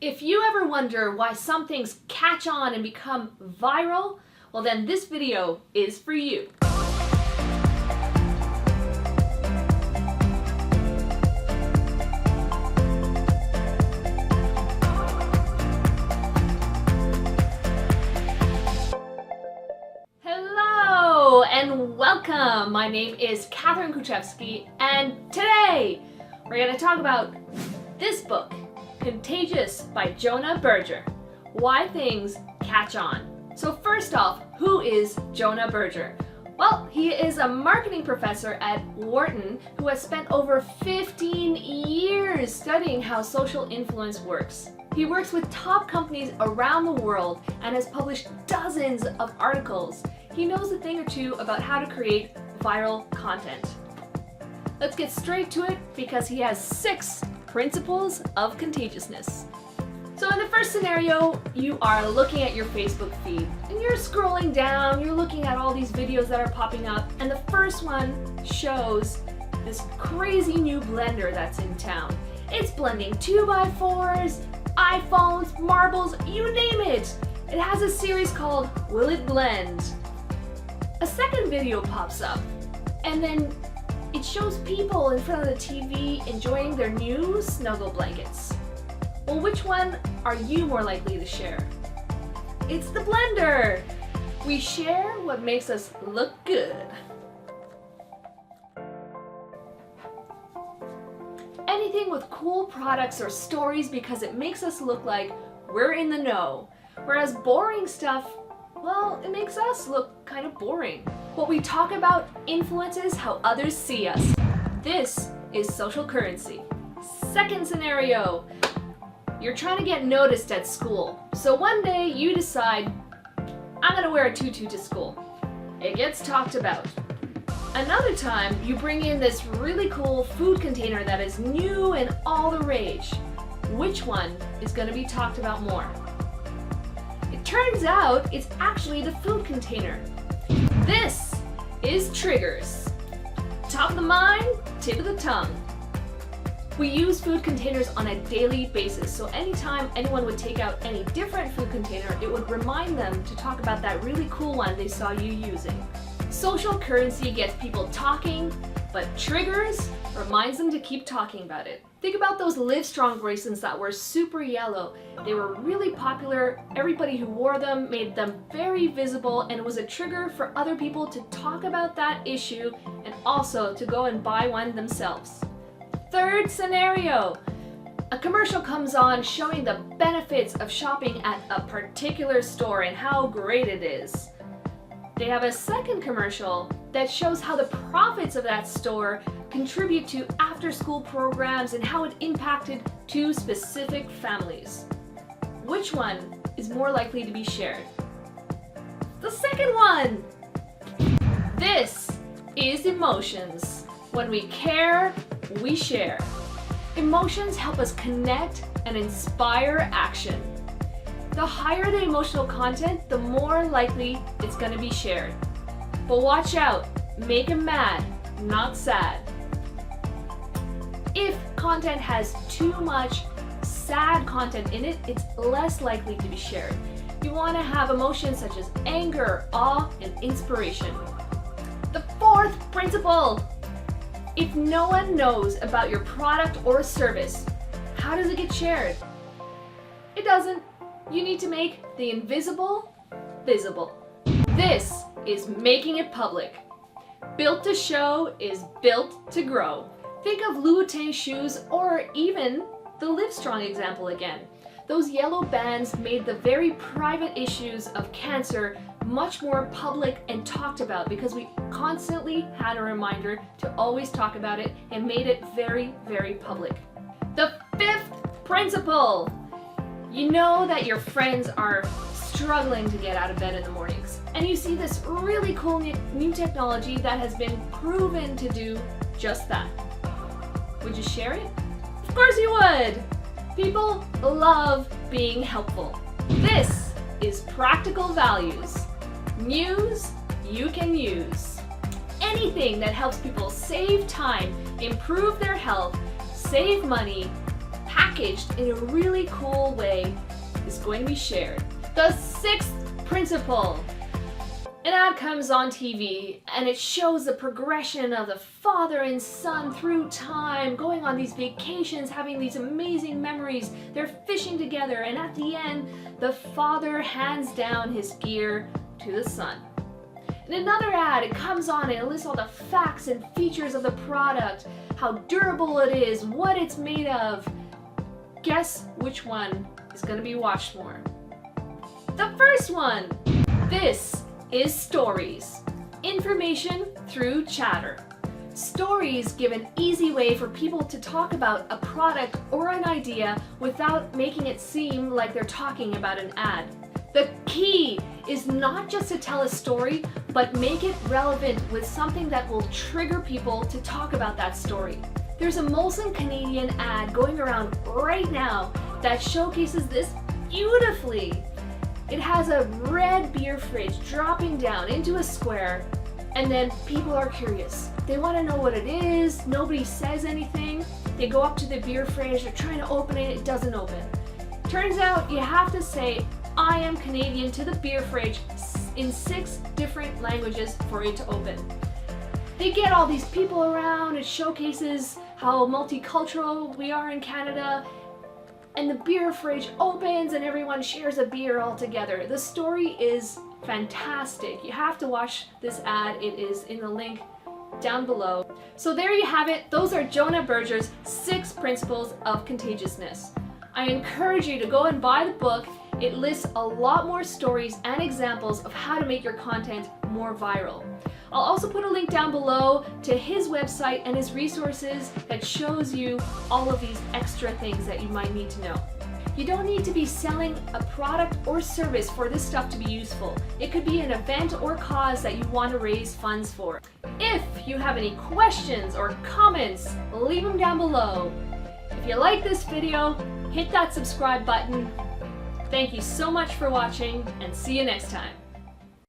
If you ever wonder why some things catch on and become viral, well then this video is for you. Hello and welcome! My name is Katherine and today we're going to talk about this book, Contagious by Jonah Berger, Why Things Catch On. So first off, who is Jonah Berger? Well, he is a marketing professor at Wharton who has spent over 15 years studying how social influence works. He works with top companies around the world and has published dozens of articles. He knows a thing or two about how to create viral content. Let's get straight to it because he has 6 principles of contagiousness. So in the first scenario, you are looking at your Facebook feed and you're scrolling down, you're looking at all these videos that are popping up, and the first one shows this crazy new blender that's in town. It's blending 2x4s, iPhones, marbles, you name it. It has a series called Will It Blend? A second video pops up and then it shows people in front of the TV enjoying their new snuggle blankets. Well, which one are you more likely to share? It's the blender! We share what makes us look good. Anything with cool products or stories because it makes us look like we're in the know. Whereas boring stuff, well, it makes us look kind of boring. What we talk about influences how others see us. This is social currency. Second scenario, you're trying to get noticed at school. So one day you decide, I'm gonna wear a tutu to school. It gets talked about. Another time, you bring in this really cool food container that is new and all the rage. Which one is gonna be talked about more? It turns out it's actually the food container. This is triggers. Top of the mind, tip of the tongue. We use food containers on a daily basis, so anytime anyone would take out any different food container, it would remind them to talk about that really cool one they saw you using. Social currency gets people talking, but triggers reminds them to keep talking about it. Think about those Live Strong bracelets that were super yellow. They were really popular, everybody who wore them made them very visible, and it was a trigger for other people to talk about that issue and also to go and buy one themselves. Third scenario, a commercial comes on showing the benefits of shopping at a particular store and how great it is. They have a second commercial that shows how the profits of that store contribute to after-school programs and how it impacted 2 specific families. Which one is more likely to be shared? The second one! This is emotions. When we care, we share. Emotions help us connect and inspire action. The higher the emotional content, the more likely it's going to be shared. But watch out, make them mad, not sad. If content has too much sad content in it, it's less likely to be shared. You want to have emotions such as anger, awe, and inspiration. The fourth principle. If no one knows about your product or service, how does it get shared? It doesn't. You need to make the invisible visible. This is making it public. Built to show is built to grow. Think of Louboutin shoes or even the Livestrong example again. Those yellow bands made the very private issues of cancer much more public and talked about because we constantly had a reminder to always talk about it and made it very, very public. The fifth principle. You know that your friends are struggling to get out of bed in the mornings, and you see this really cool new technology that has been proven to do just that. Would you share it? Of course you would! People love being helpful. This is practical values. News you can use. Anything that helps people save time, improve their health, save money, packaged in a really cool way going to be shared. The sixth principle. An ad comes on TV and it shows the progression of the father and son through time, going on these vacations, having these amazing memories. They're fishing together, and at the end, the father hands down his gear to the son. In another ad, it comes on and it lists all the facts and features of the product, how durable it is, what it's made of. Guess which one is going to be watched more? The first one. This is stories. Information through chatter. Stories give an easy way for people to talk about a product or an idea without making it seem like they're talking about an ad. The key is not just to tell a story, but make it relevant with something that will trigger people to talk about that story. There's a Molson Canadian ad going around right now that showcases this beautifully. It has a red beer fridge dropping down into a square, and then people are curious. They want to know what it is. Nobody says anything. They go up to the beer fridge, they're trying to open it, it doesn't open. Turns out you have to say, "I am Canadian" to the beer fridge in 6 different languages for it to open. They get all these people around, it showcases how multicultural we are in Canada, and the beer fridge opens and everyone shares a beer all together. The story is fantastic. You have to watch this ad. It is in the link down below. So there you have it. Those are Jonah Berger's 6 principles of contagiousness. I encourage you to go and buy the book. It lists a lot more stories and examples of how to make your content more viral. I'll also put a link down below to his website and his resources that shows you all of these extra things that you might need to know. You don't need to be selling a product or service for this stuff to be useful. It could be an event or cause that you want to raise funds for. If you have any questions or comments, leave them down below. If you like this video, hit that subscribe button. Thank you so much for watching, and see you next time.